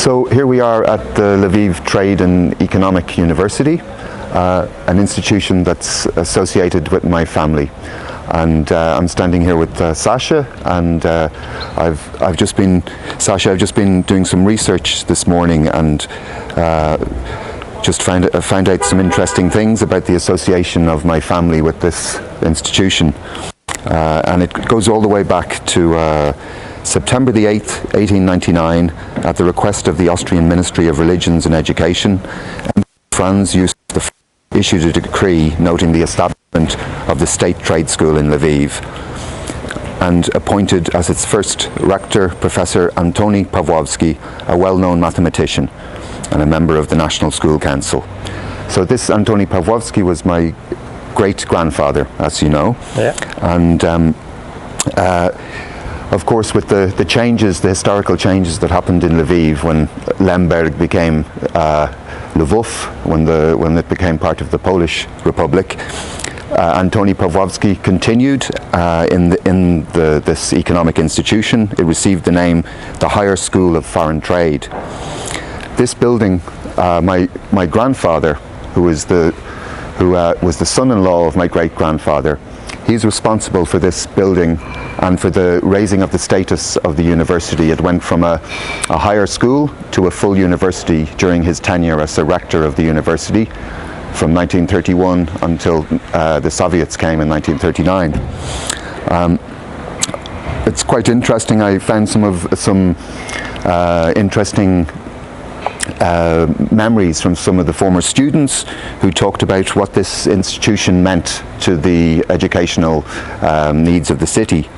So here we are at the Lviv Trade and Economic University, an institution that's associated with my family. And I'm standing here with Sasha, and I've just been doing some research this morning, and just found out some interesting things about the association of my family with this institution. And it goes all the way back to September the 8th, 1899, at the request of the Austrian Ministry of Religions and Education. Franz Josef issued a decree noting the establishment of the State Trade School in Lviv, and appointed as its first rector Professor Antoni Pawłowski, a well-known mathematician and a member of the National School Council. So this Antoni Pawłowski was my great-grandfather, as you know. Yeah. And of course, with the changes, the historical changes that happened in Lviv when Lemberg became Lwow, when it became part of the Polish Republic, Antoni Pawłowski continued in this economic institution. It received the name the Higher School of Foreign Trade. This building, my grandfather, who was the son-in-law of my great-grandfather, he's responsible for this building and for the raising of the status of the university. It went from a higher school to a full university during his tenure as the rector of the university from 1931 until the Soviets came in 1939. It's quite interesting. I found some interesting memories from some of the former students who talked about what this institution meant to the educational needs of the city.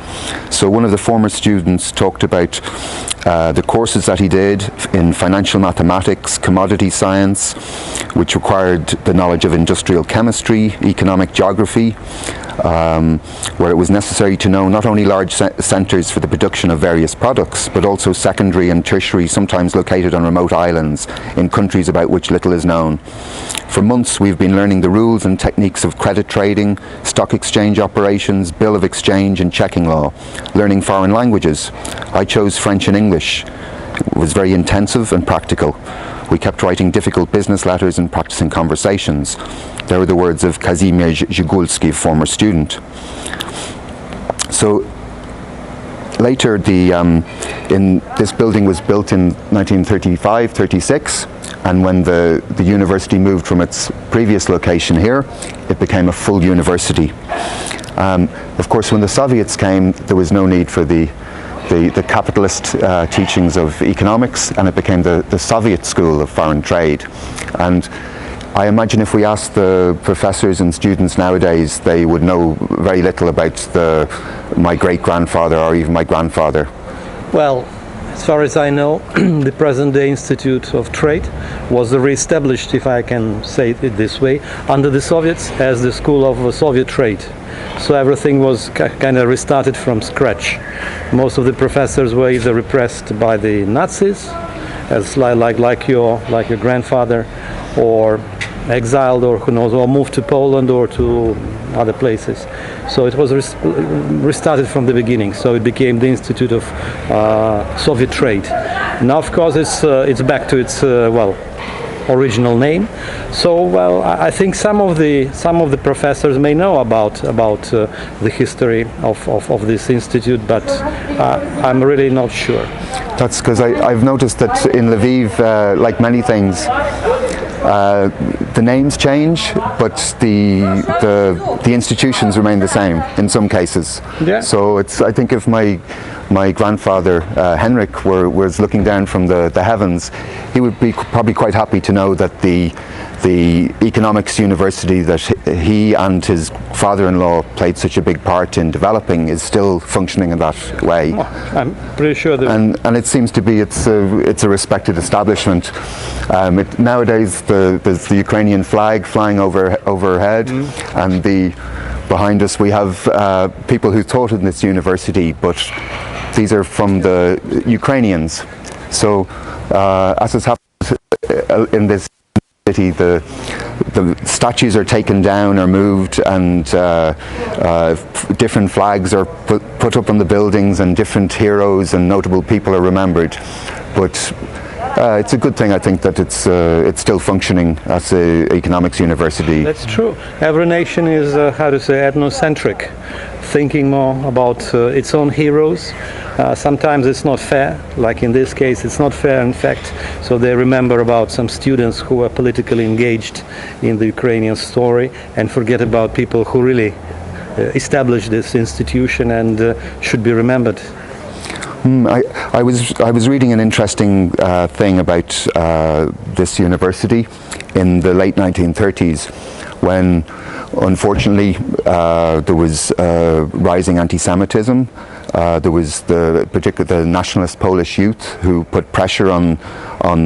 So one of the former students talked about the courses that he did in financial mathematics, commodity science, which required the knowledge of industrial chemistry, economic geography, where it was necessary to know not only large centres for the production of various products, but also secondary and tertiary, sometimes located on remote islands in countries about which little is known. For months we've been learning the rules and techniques of credit trading, stock exchange operations, bill of exchange and checking law, learning foreign languages. I chose French and English. It was very intensive and practical. We kept writing difficult business letters and practicing conversations. There were the words of Kazimierz Żygulski, a former student. So later, this building was built in 1935-36, and when the university moved from its previous location here, it became a full university. Of course, when the Soviets came, there was no need for the capitalist teachings of economics, and it became the Soviet School of Foreign Trade. And I imagine if we asked the professors and students nowadays, they would know very little about my great-grandfather or even my grandfather. Well, as far as I know, the present-day Institute of Trade was re-established, if I can say it this way, under the Soviets as the School of Soviet Trade. So everything was kind of restarted from scratch. Most of the professors were either repressed by the Nazis, as like your grandfather, or exiled, or who knows, or moved to Poland or to other places. So it was restarted from the beginning. So it became the Institute of Soviet Trade. Now, of course, it's back to its original name. So, well, I think some of the professors may know about the history of this institute, but I'm really not sure. That's because I've noticed that in Lviv, like many things, the names change, but the institutions remain the same in some cases. Yeah. So I think if my grandfather Henrik was looking down from the heavens, he would be probably quite happy to know that the economics university that he and his father-in-law played such a big part in developing is still functioning in that way. Well, I'm pretty sure that. And it seems to be it's a respected establishment. Nowadays there's the Ukrainian flag flying overhead, and behind us we have people who taught in this university, but these are from the Ukrainians. So as has happened in this city, the statues are taken down or moved, and different flags are put up on the buildings, and different heroes and notable people are remembered. But It's a good thing, I think, that it's still functioning as an economics university. That's true. Every nation is, how to say, ethnocentric, thinking more about its own heroes. Sometimes it's not fair, like in this case it's not fair in fact, so they remember about some students who were politically engaged in the Ukrainian story and forget about people who really established this institution and should be remembered. I was reading an interesting thing about this university in the late 1930s when unfortunately there was rising anti-Semitism. There was the nationalist Polish youth who put pressure on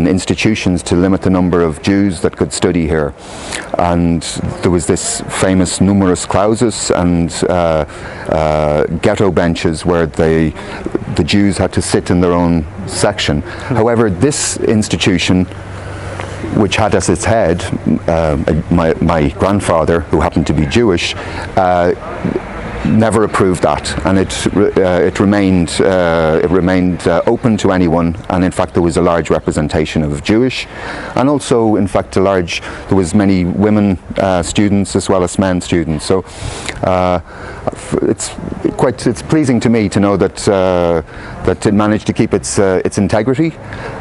institutions to limit the number of Jews that could study here, and there was this famous numerus clausus and ghetto benches where the Jews had to sit in their own section. However, this institution, which had as its head my grandfather, who happened to be Jewish, never approved that, and it remained open to anyone. And in fact, there was a large representation of Jewish, and also, in fact, there was many women students as well as men students. So it's pleasing to me to know that it managed to keep its integrity,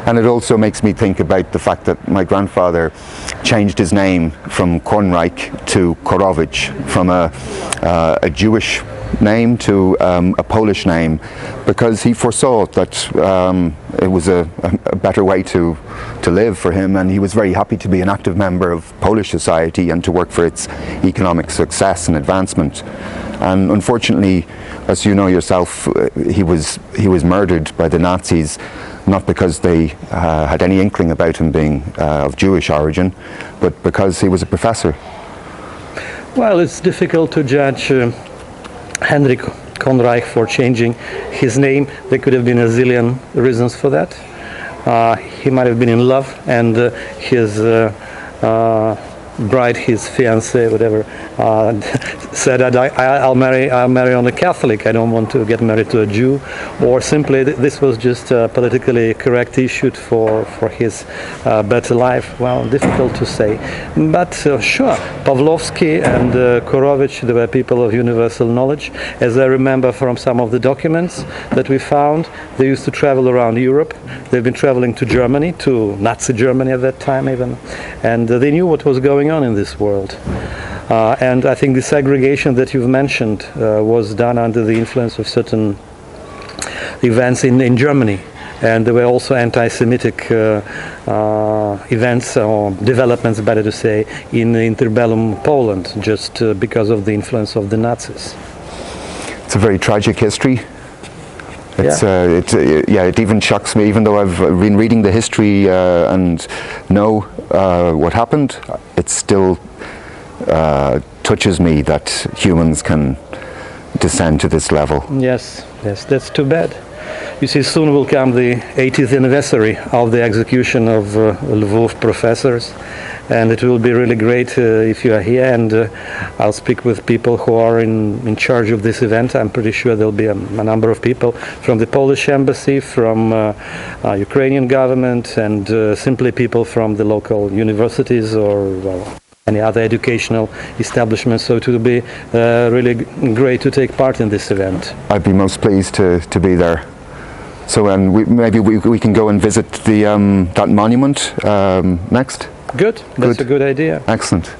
and it also makes me think about the fact that my grandfather changed his name from Kornreich to Korowicz, from a Jewish name to a Polish name, because he foresaw that it was a better way to live for him, and he was very happy to be an active member of Polish society and to work for its economic success and advancement. And unfortunately, as you know yourself, he was murdered by the Nazis, not because they had any inkling about him being of Jewish origin, but because he was a professor. Well, it's difficult to judge Henrik Kornreich for changing his name. There could have been a zillion reasons for that. He might have been in love, and his bride, his fiancée, whatever, said, I'll marry on a Catholic. I don't want to get married to a Jew. Or simply this was just a politically correct issue for his better life. Well, difficult to say. But sure, Pawlowski and Korowicz, they were people of universal knowledge. As I remember from some of the documents that we found, they used to travel around Europe. They've been traveling to Germany, to Nazi Germany at that time even, and they knew what was going on in this world. And I think the segregation that you've mentioned was done under the influence of certain events in Germany, and there were also anti-Semitic events or developments, better to say, in interbellum Poland, just because of the influence of the Nazis. It's a very tragic history. It even shocks me, even though I've been reading the history and know what happened. It still touches me that humans can descend to this level. Yes, that's too bad. You see, soon will come the 80th anniversary of the execution of Lwow professors, and it will be really great if you are here, and I'll speak with people who are in charge of this event. I'm pretty sure there'll be a number of people from the Polish embassy, from Ukrainian government, and simply people from the local universities or any other educational establishments. So it will be really great to take part in this event. I'd be most pleased to be there. So maybe we can go and visit that monument next. Good. That's a good idea. Excellent.